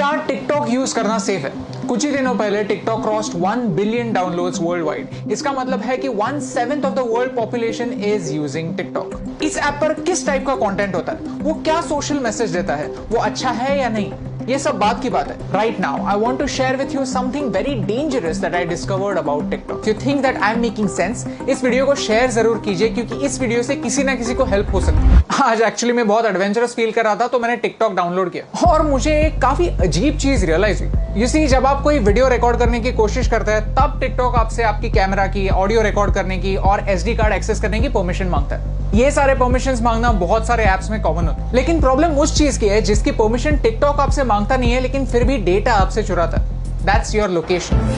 क्या TikTok use करना safe है? कुछ ही दिनों पहले TikTok crossed 1 billion downloads world wide. इसका मतलब है कि 1/7 of the world population is using TikTok. इस ऐप पर किस टाइप का कंटेंट होता है, वो क्या सोशल मैसेज देता है, वो अच्छा है या नहीं, ये सब बात की बात है। Right now I want to share with you something very dangerous that I discovered about TikTok. You think that I am making sense? इस वीडियो को शेयर जरूर कीजिए क्योंकि इस वीडियो से किसी ना किसी को हेल्प हो सकती है। आज एक्चुअली मैं बहुत एडवेंचरस फील कर रहा था तो मैंने टिकटॉक डाउनलोड किया और मुझे एक काफी अजीब चीज रियलाइज हुई। यू सी, जब आप कोई वीडियो रिकॉर्ड करने की कोशिश करते हैं तब टिकटॉक आपसे आपकी कैमरा की, ऑडियो रिकॉर्ड करने की और SD कार्ड एक्सेस करने की परमिशन मांगता है। ये सारे परमिशंस मांगना बहुत सारे ऐप्स में कॉमन होता है, लेकिन प्रॉब्लम उस चीज की है जिसकी परमिशन टिकटॉक आपसे मांगता नहीं है लेकिन फिर भी डेटा आपसे चुराता है। That's your location.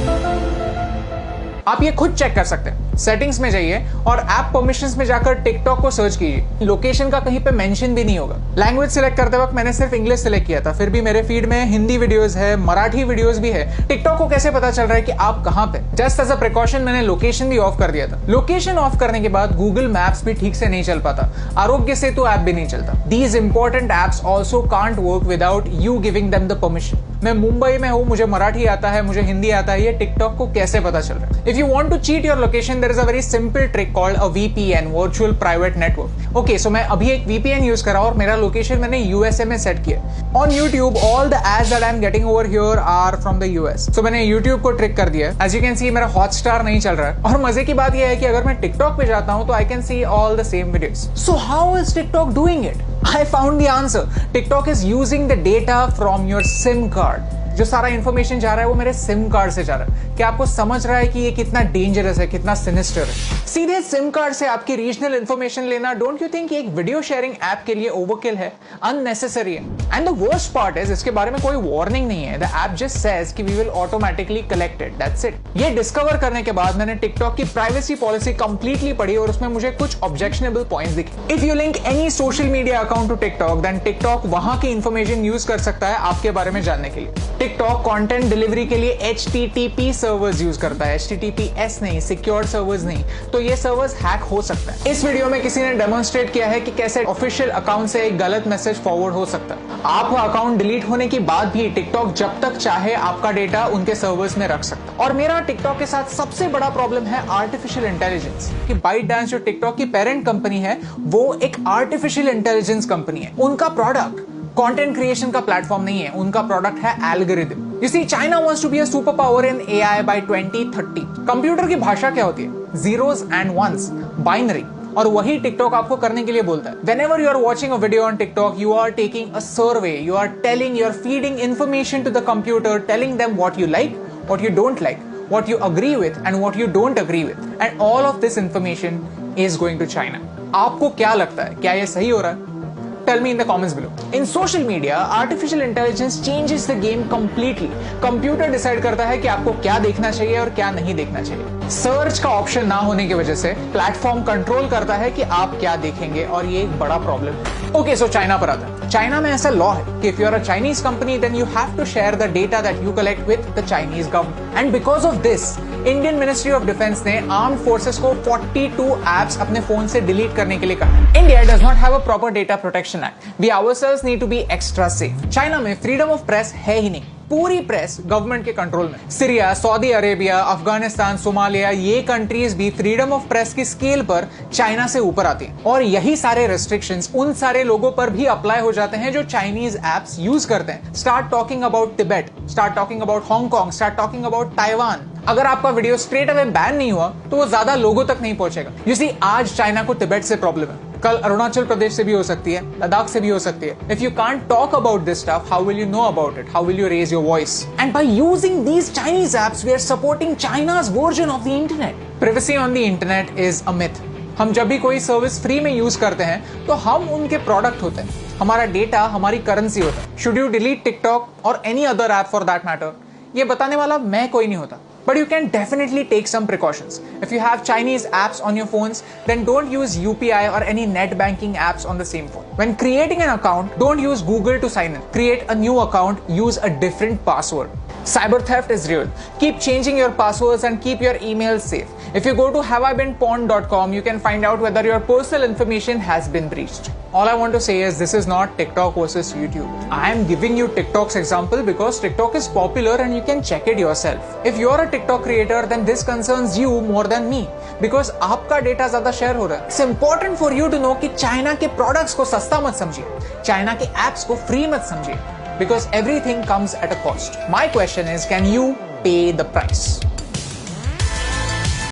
आप ये खुद चेक कर सकते हैं। सेटिंग्स में जाइए और ऐप परमिशंस में जाकर टिकटॉक को सर्च कीजिए। लोकेशन का कहीं पे मेंशन भी नहीं होगा। लैंग्वेज सिलेक्ट करते वक्त मैंने सिर्फ इंग्लिश सिलेक्ट किया था, फिर भी मेरे फीड में हिंदी वीडियोस है, मराठी वीडियोस भी है। टिकटॉक को कैसे पता चल रहा है कि आप कहां पे? जस्ट एज अ प्रिकॉशन मैंने लोकेशन भी ऑफ कर दिया था। लोकेशन ऑफ करने के बाद गूगल मैप्स भी ठीक से नहीं चल पाता, आरोग्य सेतु ऐप भी नहीं चलता। These important apps also can't work without you giving them the permission. मैं मुंबई में हूं, मुझे मराठी आता है, मुझे हिंदी आता है, ये टिकटॉक को कैसे पता चल रहा है? If you want to cheat your location there is a very simple trick called a VPN, virtual private network. Okay, so मैं अभी एक VPN यूज कर रहा हूं और मेरा लोकेशन मैंने USA में सेट किया। On YouTube all the ads that I am getting over here are from the US। So मैंने YouTube को ट्रिक कर दिया। एज यू कैन सी मेरा हॉटस्टार नहीं चल रहा है और मजे की बात यह है कि अगर मैं टिकटॉक पे जाता हूं तो I can see all the same videos. So how is TikTok doing it? I found the answer. TikTok is using the data from your SIM card. जो सारा इंफॉर्मेशन जा रहा है वो मेरे सिम कार्ड से जा रहा है। क्या आपको समझ रहा है कि ये कितना डेंजरस है, कितना सिनिस्टर है? सीधे सिम कार्ड से आपकी रीजनल इंफॉर्मेशन लेना, डोंट यू थिंक एक वीडियो शेयरिंग ऐप के लिए ओवरकिल है, अननेसेसरी है? And the worst part is इसके बारे में कोई वार्निंग नहीं है। द ऐप जस्ट सेज कि we will automatically collect it, that's it. ये डिस्कवर करने के बाद मैंने टिकटॉक की प्राइवेसी पॉलिसी कंप्लीटली पढ़ी और उसमें मुझे कुछ ऑब्जेक्शनेबल पॉइंट्स दिखे। If you link any social media account to TikTok then TikTok वहां की इंफॉर्मेशन यूज कर सकता है आपके बारे में जानने के लिए। टिकटॉक कंटेंट डिलीवरी के लिए HTTP सर्वर्स यूज करता है, HTTPS नहीं, सिक्योर्ड सर्वर्स नहीं। तो ये सर्वर्स हैक हो सकता है। इस वीडियो में किसी ने डेमोन्स्ट्रेट किया है कि कैसे ऑफिशियल अकाउंट से एक गलत मैसेज फॉरवर्ड हो सकता है। आपका अकाउंट डिलीट होने के बाद भी टिकटॉक जब तक चाहे आपका डेटा उनके सर्वर्स में रख सकता है। और मेरा टिकटॉक के साथ सबसे बड़ा प्रॉब्लम है आर्टिफिशियल इंटेलिजेंस। कि ByteDance जो टिकटॉक की पेरेंट कंपनी है वो एक आर्टिफिशियल इंटेलिजेंस कंपनी है। उनका प्रोडक्ट कंटेंट क्रिएशन का प्लेटफॉर्म नहीं है, उनका प्रोडक्ट है algorithm. You see, China wants to be a superpower in AI by 2030. Computer की भाषा क्या होती है? Zeros and ones, binary। और वही टिकटॉक आपको करने के लिए बोलता है। Whenever you are watching a video on TikTok, you are taking a survey, you are feeding information to the computer, telling them what you like, what you don't like, what you agree with and what you don't agree with, and all of this information is going to China. आपको क्या लगता है, क्या ये सही हो रहा है? Tell me in the comments below. In social media, artificial intelligence changes the game completely. Computer decide करता है कि आपको क्या देखना चाहिए और क्या नहीं देखना चाहिए। सर्च का ऑप्शन ना होने की वजह से प्लेटफॉर्म कंट्रोल करता है कि आप क्या देखेंगे और ये एक बड़ा प्रॉब्लम है। ओके, सो चाइना पर आता है। चाइना में ऐसा लॉ है कि if you are a Chinese company then you have to share the data that you collect with the Chinese government. And because of this Indian ministry of defence ने armed forces को 42 apps अपने phone से delete करने के लिए कहा। India does not have a proper data protection act. We ourselves need to be extra safe. China में freedom of press है ही नहीं। पूरी प्रेस गवर्नमेंट के कंट्रोल में। Syria, Saudi Arabia, Afghanistan, Somalia, ये कंट्रीज भी फ्रीडम ऑफ प्रेस की scale पर चाइना से ऊपर आती हैं। और यही सारे रेस्ट्रिक्शंस उन सारे लोगों पर भी अप्लाई हो जाते हैं जो चाइनीज एप्स यूज करते हैं। Start talking about Tibet, start talking about Hong Kong, start talking about Taiwan. अगर आपका वीडियो स्ट्रेट अवे बैन नहीं हुआ तो वो ज्यादा लोगों तक नहीं पहुंचेगा। यू सी, आज चाइना को तिब्बत से प्रॉब्लम है, कल अरुणाचल प्रदेश से भी हो सकती है, लद्दाख से भी हो सकती है। If you can't talk about this stuff, how will you know about it? How will you raise your voice? And by using these Chinese apps we are supporting China's version of the internet. Privacy on the internet is a myth. हम जब भी कोई service free में use करते हैं तो हम उनके प्रोडक्ट होते हैं, हमारा डेटा हमारी करेंसी होता है। शुड यू डिलीट टिकटॉक और any other app for that matter? ये बताने वाला मैं कोई नहीं होता। But you can definitely take some precautions. If you have Chinese apps on your phones, then don't use UPI or any net banking apps on the same phone. When creating an account, don't use Google to sign in. Create a new account, use a different password. Cyber theft is real. Keep changing your passwords and keep your emails safe. If you go to haveibeenpawned.com, you can find out whether your personal information has been breached. All I want to say is this is not TikTok versus YouTube. I am giving you TikTok's example because TikTok is popular and you can check it yourself. If you are a TikTok creator, then this concerns you more than me because आपका data ज्यादा share हो रहा है. It's important for you to know कि China के products को सस्ता मत समझिए, चाइना के एप्स को फ्री मत समझिए, because everything comes at a cost. My question is, can you pay the price?